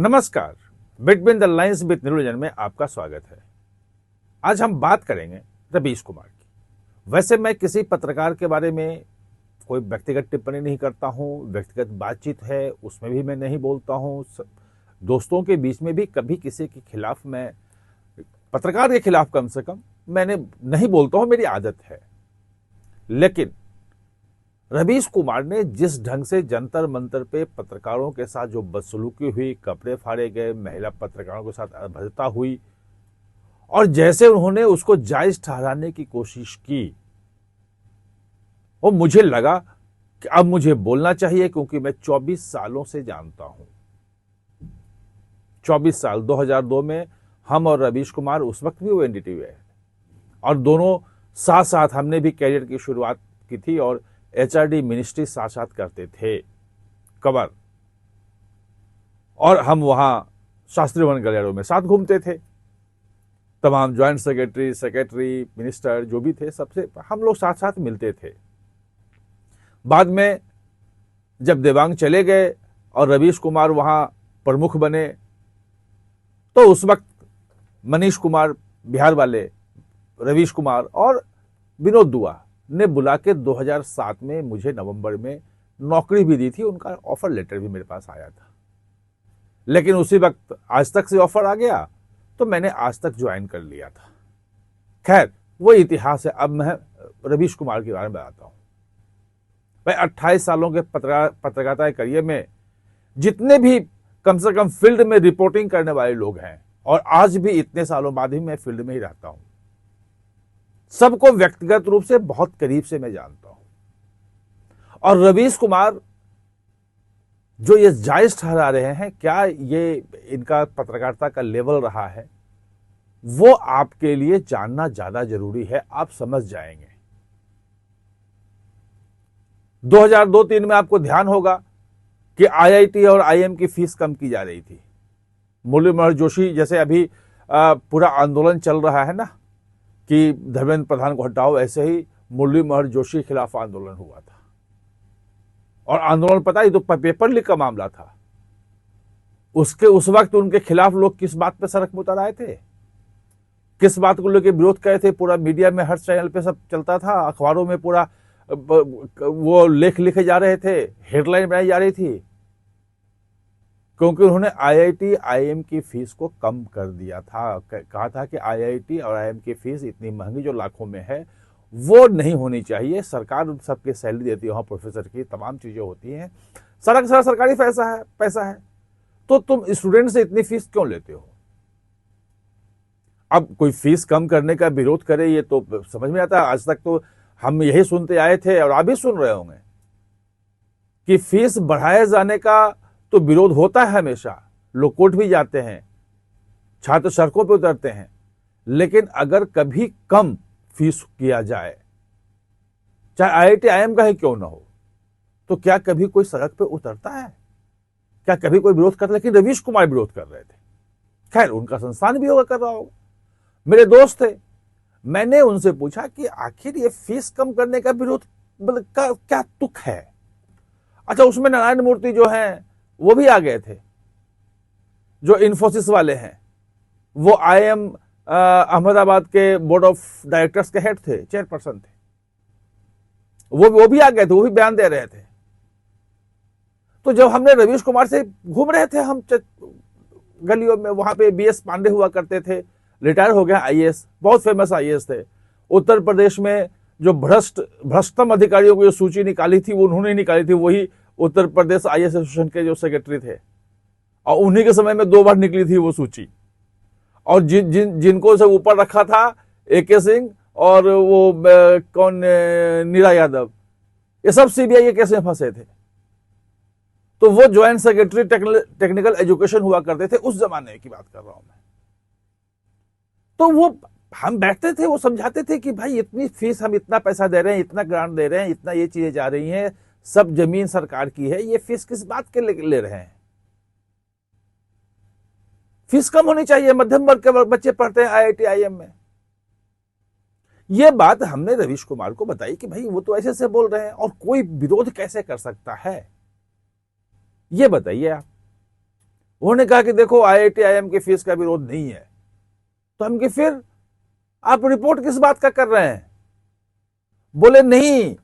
नमस्कार, between the lines with निरुजन में आपका स्वागत है। आज हम बात करेंगे रवीश कुमार की। वैसे मैं किसी पत्रकार के बारे में कोई व्यक्तिगत टिप्पणी नहीं करता हूं, व्यक्तिगत बातचीत है उसमें भी मैं नहीं बोलता हूं, दोस्तों के बीच में भी कभी किसी के खिलाफ मैं, पत्रकार के खिलाफ कम से कम मैंने नहीं बोलता हूं, मेरी आदत है। लेकिन रवीश कुमार ने जिस ढंग से जंतर मंतर पे पत्रकारों के साथ जो बदसलूकी हुई, कपड़े फाड़े गए, महिला पत्रकारों के साथ अभद्रता हुई और जैसे उन्होंने उसको जायज ठहराने की कोशिश की, वो मुझे लगा कि अब मुझे बोलना चाहिए, क्योंकि मैं 24 सालों से जानता हूं। 24 साल, 2002 में हम और रवीश कुमार, उस वक्त भी वो एनडीटीवी है और दोनों साथ साथ हमने भी कैरियर की शुरुआत की थी और एचआरडी मिनिस्ट्री साथ साथ करते थे कवर, और हम वहां शास्त्री वन गलियारों में साथ घूमते थे। तमाम ज्वाइंट सेक्रेटरी, मिनिस्टर जो भी थे, सबसे हम लोग साथ साथ मिलते थे। बाद में जब देवांग चले गए और रवीश कुमार वहां प्रमुख बने, तो उस वक्त मनीष कुमार बिहार वाले, रवीश कुमार और विनोद दुआ ने बुला के 2007 में मुझे नवंबर में नौकरी भी दी थी। उनका ऑफर लेटर भी मेरे पास आया था, लेकिन उसी वक्त आज तक से ऑफर आ गया तो मैंने आज तक ज्वाइन कर लिया था। खैर, वो इतिहास है। अब मैं रवीश कुमार के बारे में बताता हूं। मैं 28 सालों के पत्रकारिता करियर में जितने भी कम से कम फील्ड में रिपोर्टिंग करने वाले लोग हैं, और आज भी इतने सालों बाद भी मैं फील्ड में ही रहता हूं, सबको व्यक्तिगत रूप से बहुत करीब से मैं जानता हूं। और रवीश कुमार जो ये जायज ठहरा रहे हैं, क्या ये इनका पत्रकारिता का लेवल रहा है, वो आपके लिए जानना ज्यादा जरूरी है। आप समझ जाएंगे। 2002-03 में आपको ध्यान होगा कि आईआईटी और आईएम की फीस कम की जा रही थी। मुरली मनोहर जोशी जैसे अभी पूरा आंदोलन चल रहा है ना कि धर्मेंद्र प्रधान को हटाओ, ऐसे ही मुरली मनोहर जोशी के खिलाफ आंदोलन हुआ था। और आंदोलन पता ही तो पेपर लीक का मामला था। उस वक्त उनके खिलाफ लोग किस बात पे सड़क में उतर आए थे, किस बात को लेकर विरोध करे थे। पूरा मीडिया में, हर चैनल पे सब चलता था, अखबारों में पूरा वो लेख लिखे जा रहे थे, हेडलाइन बनाई जा रही थी, क्योंकि उन्होंने आईआईटी आईएम की फीस को कम कर दिया था। कहा था कि आईआईटी और आईएम की फीस इतनी महंगी जो लाखों में है, वो नहीं होनी चाहिए। सरकार सबके सैलरी देती है, वहां प्रोफेसर की तमाम चीजें होती हैं, सारा सरकारी पैसा है, तो तुम स्टूडेंट से इतनी फीस क्यों लेते हो? अब कोई फीस कम करने का विरोध करे, ये तो समझ में आता है। आज तक तो हम यही सुनते आए थे और आप भी सुन रहे होंगे कि फीस बढ़ाए जाने का तो विरोध होता है हमेशा। लोग कोर्ट भी जाते हैं, छात्र सड़कों पर उतरते हैं, लेकिन अगर कभी कम फीस किया जाए, चाहे आईआईटी आईएम का ही क्यों ना हो, तो क्या कभी कोई सड़क पे उतरता है? क्या कभी कोई विरोध करता है? लेकिन रवीश कुमार विरोध कर रहे थे। खैर, उनका संस्थान भी होगा कर रहा होगा, मेरे दोस्त थे। मैंने उनसे पूछा कि आखिर ये फीस कम करने का विरोध का क्या तुक है? अच्छा, उसमें नारायण मूर्ति जो है वो भी आ गए थे, जो इन्फोसिस वाले हैं। वो आईएम अहमदाबाद के बोर्ड ऑफ डायरेक्टर्स के हेड थे, चेयरपर्सन थे। वो भी आ गए थे, वो भी बयान दे रहे थे। तो जब हमने रवीश कुमार से घूम रहे थे हम गलियों में, वहां पे बीएस पांडे हुआ करते थे, रिटायर हो गए आईएएस, बहुत फेमस आईएएस थे। उत्तर प्रदेश में जो भ्रष्टतम अधिकारियों की जो सूची निकाली थी, वो उन्होंने निकाली थी। वही उत्तर प्रदेश आईएएस एसोसिएशन के जो सेक्रेटरी थे, और उन्हीं के समय में 2 बार निकली थी वो सूची। और जिनको से ऊपर रखा था, एके सिंह और वो कौन, नीरा यादव, ये सब सीबीआई के केस में फंसे थे। तो वो ज्वाइंट सेक्रेटरी टेक्निकल एजुकेशन हुआ करते थे, उस जमाने की बात कर रहा हूं मैं। तो वो हम बैठते थे, वो समझाते थे कि भाई इतनी फीस, हम इतना पैसा दे रहे हैं, इतना ग्रांट दे रहे हैं, इतना ये चीजें जा रही हैं, सब जमीन सरकार की है, ये फीस किस बात के ले रहे हैं? फीस कम होनी चाहिए, मध्यम वर्ग के बच्चे पढ़ते हैं आईआईटी आईएम में। ये बात हमने रवीश कुमार को बताई कि भाई वो तो ऐसे से बोल रहे हैं और कोई विरोध कैसे कर सकता है, ये बताइए आप। उन्होंने कहा कि देखो IIT IIM की फीस का विरोध नहीं है। तो हम कि फिर आप रिपोर्ट किस बात का कर रहे हैं? बोले नहीं,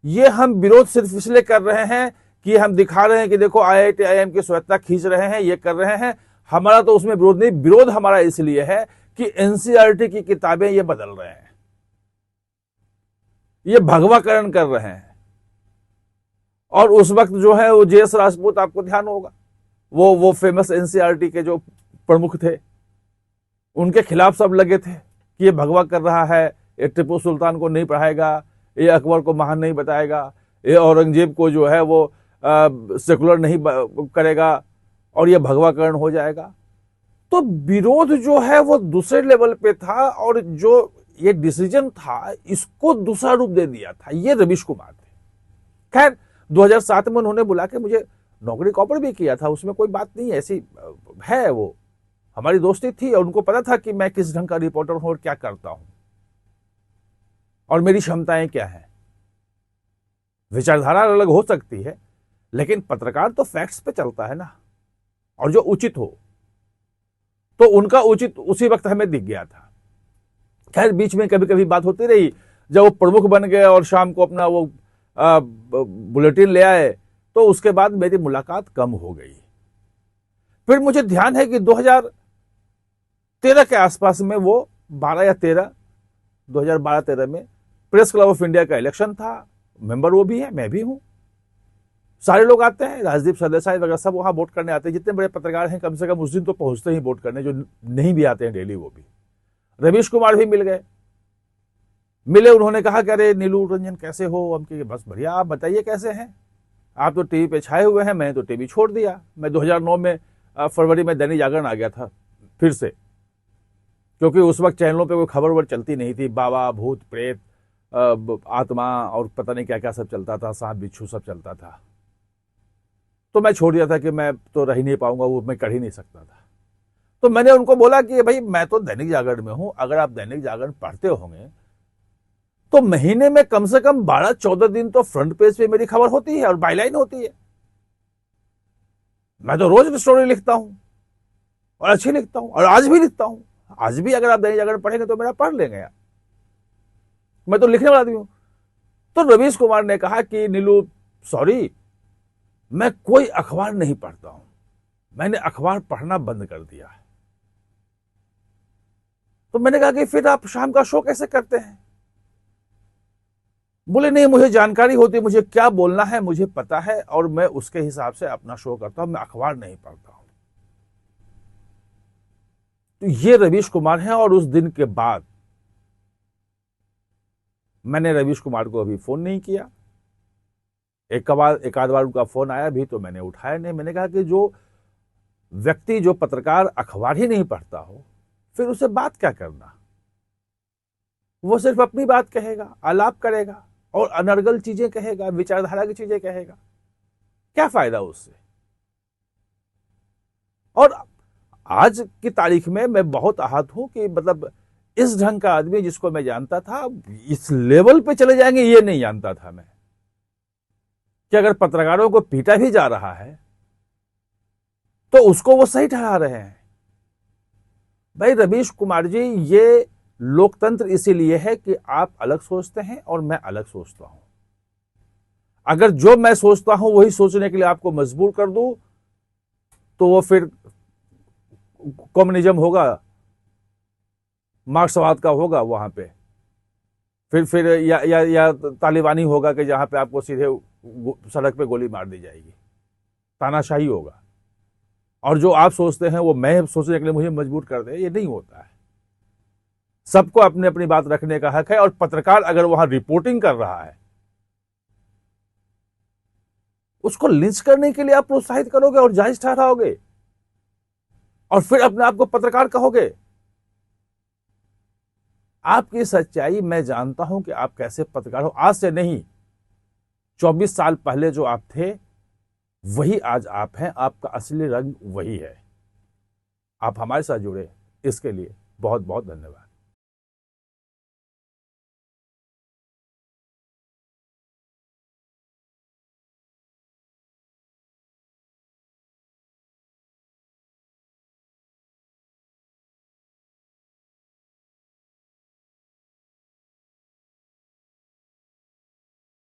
ये हम विरोध सिर्फ इसलिए कर रहे हैं कि हम दिखा रहे हैं कि देखो IIT IIM की स्वायत्तता खींच रहे हैं, ये कर रहे हैं। हमारा तो उसमें विरोध नहीं, विरोध हमारा इसलिए है कि NCERT की किताबें ये बदल रहे हैं, ये भगवाकरण कर रहे हैं। और उस वक्त जो है वो JS राजपूत, आपको ध्यान होगा, वो फेमस NCERT के जो प्रमुख थे, उनके खिलाफ सब लगे थे कि ये भगवा कर रहा है, ये टिप्पू सुल्तान को नहीं पढ़ाएगा, ये अकबर को महान नहीं बताएगा, ये औरंगजेब को जो है वो सेकुलर नहीं करेगा और ये भगवाकरण हो जाएगा। तो विरोध जो है वो दूसरे लेवल पे था और जो ये डिसीजन था इसको दूसरा रूप दे दिया था ये रवीश कुमार थे। खैर 2007 में उन्होंने बुला के मुझे नौकरी का ऑफर भी किया था, उसमें कोई बात नहीं, ऐसी है, वो हमारी दोस्ती थी और उनको पता था कि मैं किस ढंग का रिपोर्टर हूं और क्या करता हूं और मेरी क्षमताएं क्या हैं। विचारधारा अलग हो सकती है लेकिन पत्रकार तो फैक्ट्स पे चलता है ना, और जो उचित हो, तो उनका उचित उसी वक्त हमें दिख गया था। खैर बीच में कभी कभी बात होती रही, जब वो प्रमुख बन गए और शाम को अपना वो बुलेटिन ले आए तो उसके बाद मेरी मुलाकात कम हो गई। फिर मुझे ध्यान है कि 2013 के आसपास में, वो 12 या 13, 2012-13 में प्रेस क्लब ऑफ इंडिया का इलेक्शन था। मेंबर वो भी है, मैं भी हूं, सारे लोग आते हैं, राजदीप सरदेसाई वगैरह सब वहां वोट करने आते हैं। जितने बड़े पत्रकार हैं कम से कम उस दिन तो पहुंचते ही वोट करने, जो नहीं भी आते हैं डेली वो भी। रवीश कुमार भी मिल गए, मिले, उन्होंने कहा कि अरे नीलू रंजन कैसे हो? हम कहे बस बढ़िया, आप बताइए कैसे हैं? आप तो टीवी पे छाए हुए हैं, मैंने तो टीवी छोड़ दिया। मैं 2009 में फरवरी में दैनिक जागरण आ गया था फिर से, क्योंकि उस वक्त चैनलों पे कोई खबर वबर चलती नहीं थी, बाबा भूत प्रेत आत्मा और पता नहीं क्या क्या सब चलता था, सांप बिच्छू सब चलता था। तो मैं छोड़ दिया था कि मैं तो रह ही नहीं पाऊंगा, वो मैं कर ही नहीं सकता था। तो मैंने उनको बोला कि भाई मैं तो दैनिक जागरण में हूं, अगर आप दैनिक जागरण पढ़ते होंगे तो महीने में कम से कम 12-14 दिन तो फ्रंट पेज पे मेरी खबर होती है और बाईलाइन होती है। मैं तो रोज स्टोरी लिखता हूं और अच्छी लिखता हूं और आज भी लिखता हूं। आज भी अगर आप दैनिक जागरण पढ़ेंगे तो मेरा पढ़ लेंगे यार, मैं तो लिखने वाला आदमी हूं। तो रवीश कुमार ने कहा कि नीलू सॉरी, मैं कोई अखबार नहीं पढ़ता हूं, मैंने अखबार पढ़ना बंद कर दिया है। तो मैंने कहा कि फिर आप शाम का शो कैसे करते हैं? बोले नहीं, मुझे जानकारी होती है, मुझे क्या बोलना है मुझे पता है और मैं उसके हिसाब से अपना शो करता हूं, मैं अखबार नहीं पढ़ता हूं। तो ये रवीश कुमार है। और उस दिन के बाद मैंने रवीश कुमार को अभी फोन नहीं किया। एक आध बार उनका फोन आया भी तो मैंने उठाया नहीं। मैंने कहा कि जो व्यक्ति, जो पत्रकार अखबार ही नहीं पढ़ता हो, फिर उसे बात क्या करना? वो सिर्फ अपनी बात कहेगा, आलाप करेगा और अनर्गल चीजें कहेगा, विचारधारा की चीजें कहेगा, क्या फायदा उससे? और आज की तारीख में मैं बहुत आहत हूं कि मतलब इस ढंग का आदमी जिसको मैं जानता था, इस लेवल पे चले जाएंगे ये नहीं जानता था मैं, कि अगर पत्रकारों को पीटा भी जा रहा है तो उसको वो सही ठहरा रहे हैं। भाई रवीश कुमार जी, ये लोकतंत्र इसीलिए है कि आप अलग सोचते हैं और मैं अलग सोचता हूं। अगर जो मैं सोचता हूं वही सोचने के लिए आपको मजबूर कर दूं तो वो फिर कम्युनिज्म होगा, मार्क्सवाद का होगा वहां पे, फिर या तालिबानी होगा कि जहां पे आपको सीधे सड़क पे गोली मार दी जाएगी, तानाशाही होगा। और जो आप सोचते हैं वो मैं सोचने के लिए मुझे मजबूर कर दे, ये नहीं होता है। सबको अपनी अपनी बात रखने का हक है। और पत्रकार अगर वहां रिपोर्टिंग कर रहा है, उसको लिंच करने के लिए आप प्रोत्साहित करोगे और जायज ठहराओगे और फिर अपने आप को पत्रकार कहोगे? आपकी सच्चाई मैं जानता हूं कि आप कैसे पत्रकार हो। आज से नहीं, 24 साल पहले जो आप थे वही आज आप हैं, आपका असली रंग वही है। आप हमारे साथ जुड़े, इसके लिए बहुत बहुत धन्यवाद।